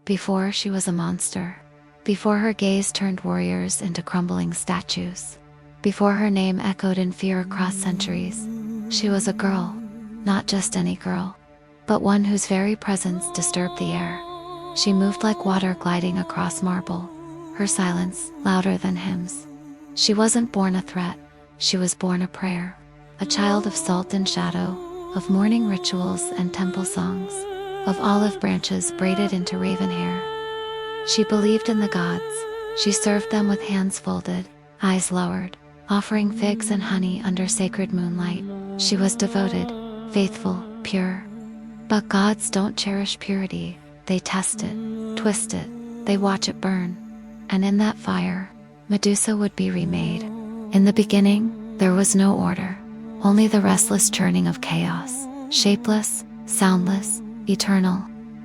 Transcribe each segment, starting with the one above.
Before she was a monster. Before her gaze turned warriors into crumbling statues. Before her name echoed in fear across centuries. She was a girl. Not just any girl, but one whose very presence disturbed the air. She moved like water gliding across marble, her silence louder than hymns. She wasn't born a threat, she was born a prayer. A child of salt and shadow, of morning rituals and temple songs, of olive branches braided into raven hair. She believed in the gods. She served them with hands folded, eyes lowered, offering figs and honey under sacred moonlight. She was devoted, faithful, pure. But gods don't cherish purity. They test it, twist it, they watch it burn. And in that fire, Medusa would be remade. In the beginning, there was no order, only the restless churning of chaos, shapeless, soundless, eternal.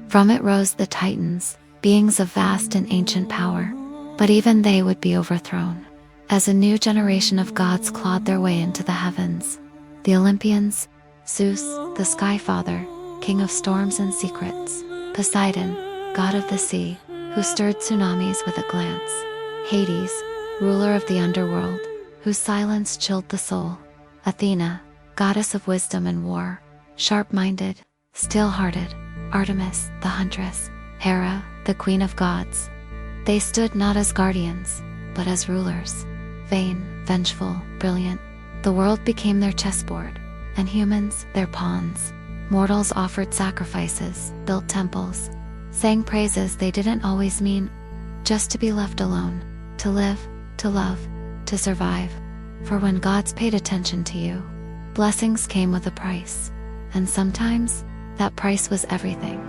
From it rose the Titans, beings of vast and ancient power, but even they would be overthrown. As a new generation of gods clawed their way into the heavens, the Olympians, Zeus, the Sky Father, king of storms and secrets, Poseidon, god of the sea, who stirred tsunamis with a glance, Hades, ruler of the underworld, whose silence chilled the soul, Athena, goddess of wisdom and war, sharp-minded, still-hearted, Artemis, the huntress, Hera, the queen of gods. They stood not as guardians, but as rulers. Vain, vengeful, brilliant, the world became their chessboard, and humans their pawns. Mortals offered sacrifices, built temples, sang praises they didn't always mean, just to be left alone, to live, to love, to survive. For when gods paid attention to you, blessings came with a price, and sometimes, that price was everything.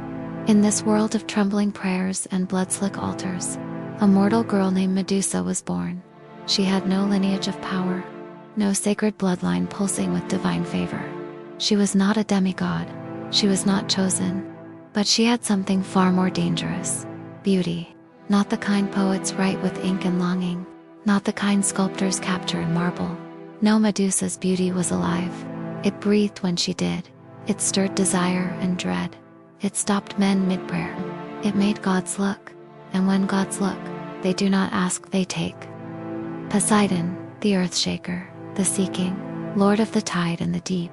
In this world of trembling prayers and blood-slick altars, a mortal girl named Medusa was born. She had no lineage of power, no sacred bloodline pulsing with divine favor. She was not a demigod, she was not chosen, but she had something far more dangerous: beauty. Not the kind poets write with ink and longing, not the kind sculptors capture in marble. No, Medusa's beauty was alive. It breathed when she did. It stirred desire and dread. It stopped men mid-prayer. It made gods look, and when gods look, they do not ask, they take. Poseidon, the earth-shaker, the sea king, lord of the tide and the deep.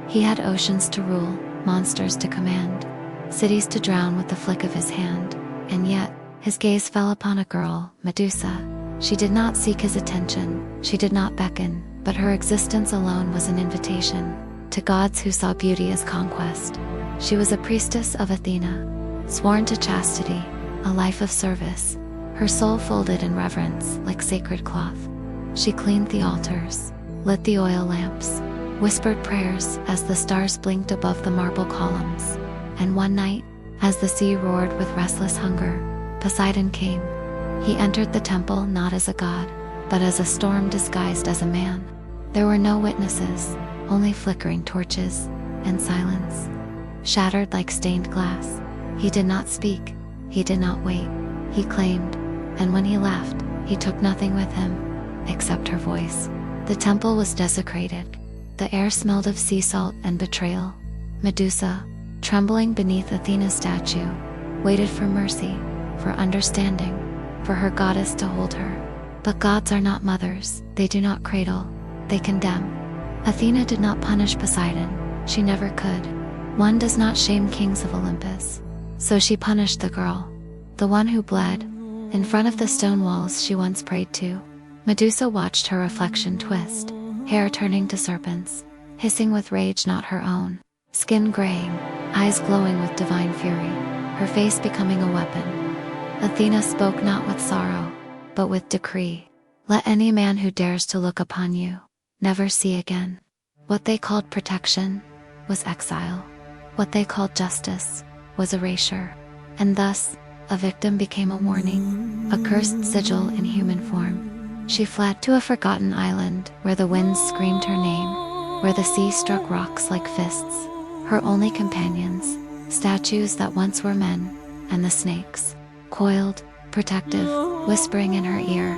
He had oceans to rule, monsters to command, cities to drown with the flick of his hand, and yet, his gaze fell upon a girl, Medusa. She did not seek his attention, she did not beckon, but her existence alone was an invitation to gods who saw beauty as conquest. She was a priestess of Athena, sworn to chastity, a life of service, her soul folded in reverence like sacred cloth. She cleaned the altars, lit the oil lamps, whispered prayers as the stars blinked above the marble columns. And one night, as the sea roared with restless hunger, Poseidon came. He entered the temple not as a god, but as a storm disguised as a man. There were no witnesses, only flickering torches, and silence. Shattered like stained glass, he did not speak, he did not wait, he claimed, and when he left, he took nothing with him, except her voice. The temple was desecrated. The air smelled of sea salt and betrayal. Medusa, trembling beneath Athena's statue, waited for mercy, for understanding, for her goddess to hold her. But gods are not mothers, they do not cradle, they condemn. Athena did not punish Poseidon, she never could. One does not shame kings of Olympus. So she punished the girl, the one who bled, in front of the stone walls she once prayed to. Medusa watched her reflection twist, hair turning to serpents, hissing with rage not her own, skin graying, eyes glowing with divine fury, her face becoming a weapon. Athena spoke not with sorrow, but with decree. Let any man who dares to look upon you never see again. What they called protection was exile. What they called justice was erasure. And thus, a victim became a warning, a cursed sigil in human form. She fled to a forgotten island where the winds screamed her name, where the sea struck rocks like fists. Her only companions, statues that once were men, and the snakes, coiled, protective, whispering in her ear.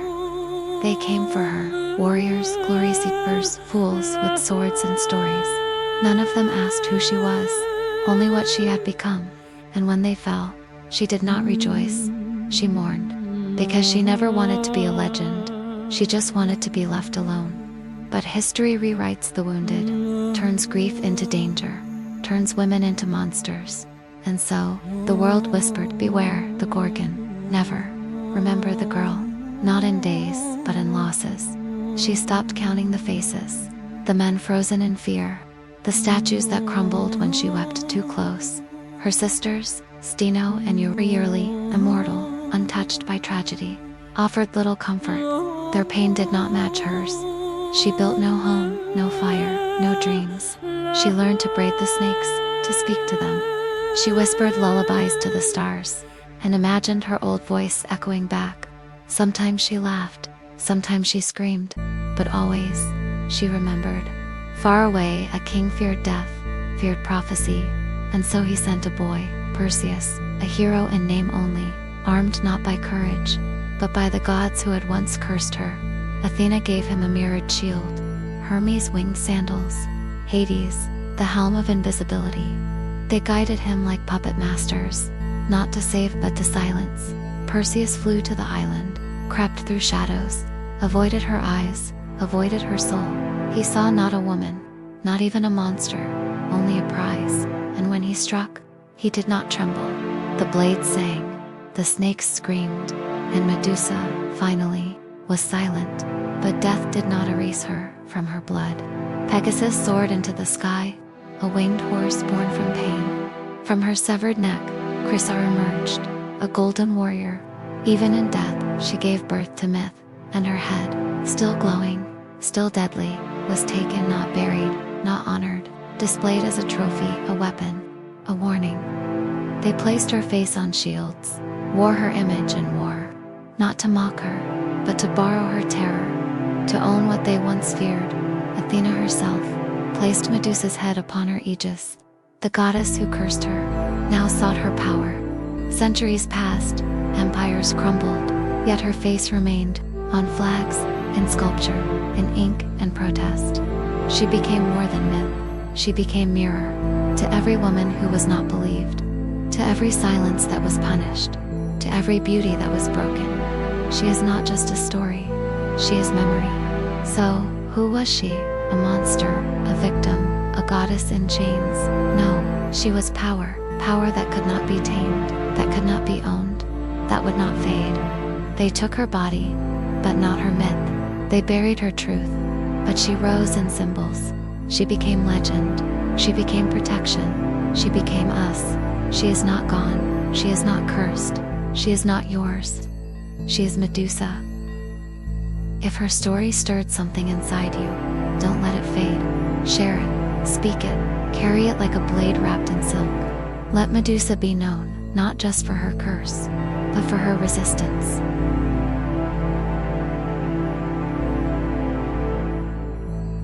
They came for her, warriors, glory seekers, fools with swords and stories. None of them asked who she was, only what she had become, and when they fell, She did not rejoice. She mourned, because she never wanted to be a legend. She just wanted to be left alone. But history rewrites the wounded, turns grief into danger, turns women into monsters. And so, the world whispered, beware the Gorgon. Never. Remember the girl. Not in days, but in losses. She stopped counting the faces, the men frozen in fear, the statues that crumbled when she wept too close. Her sisters, Steno and Euryale, immortal, untouched by tragedy, offered little comfort. Their pain did not match hers. She built no home, no fire, no dreams. She learned to braid the snakes, to speak to them. She whispered lullabies to the stars, and imagined her old voice echoing back. Sometimes she laughed, sometimes she screamed, but always, she remembered. Far away, a king feared death, feared prophecy, and so he sent a boy, Perseus, a hero in name only, armed not by courage, but by the gods who had once cursed her. Athena gave him a mirrored shield, Hermes winged sandals, Hades, the helm of invisibility. They guided him like puppet masters, not to save but to silence. Perseus flew to the island, crept through shadows, avoided her eyes, avoided her soul. He saw not a woman, not even a monster, only a prize. And when he struck, he did not tremble. The blades sang, the snakes screamed, and Medusa, finally, was silent. But death did not erase her from her blood. Pegasus soared into the sky, a winged horse born from pain. From her severed neck, Chrysaor emerged, a golden warrior. Even in death, she gave birth to myth, and her head, still glowing, still deadly, was taken, not buried, not honored, displayed as a trophy, a weapon, a warning. They placed her face on shields, wore her image in war, not to mock her, but to borrow her terror, to own what they once feared. Athena herself placed Medusa's head upon her aegis. The goddess who cursed her now sought her power. Centuries passed, empires crumbled, yet her face remained, on flags, in sculpture, in ink and protest. She became more than myth. She became mirror to every woman who was not believed, to every silence that was punished, to every beauty that was broken. She is not just a story, she is memory. So, who was she? A monster, a victim, a goddess in chains? No, she was power, power that could not be tamed, that could not be owned, that would not fade. They took her body, but not her myth. They buried her truth, but she rose in symbols. She became legend. She became protection. She became us. She is not gone. She is not cursed. She is not yours. She is Medusa. If her story stirred something inside you, don't let it fade. Share it, speak it, carry it like a blade wrapped in silk. Let Medusa be known, not just for her curse, but for her resistance.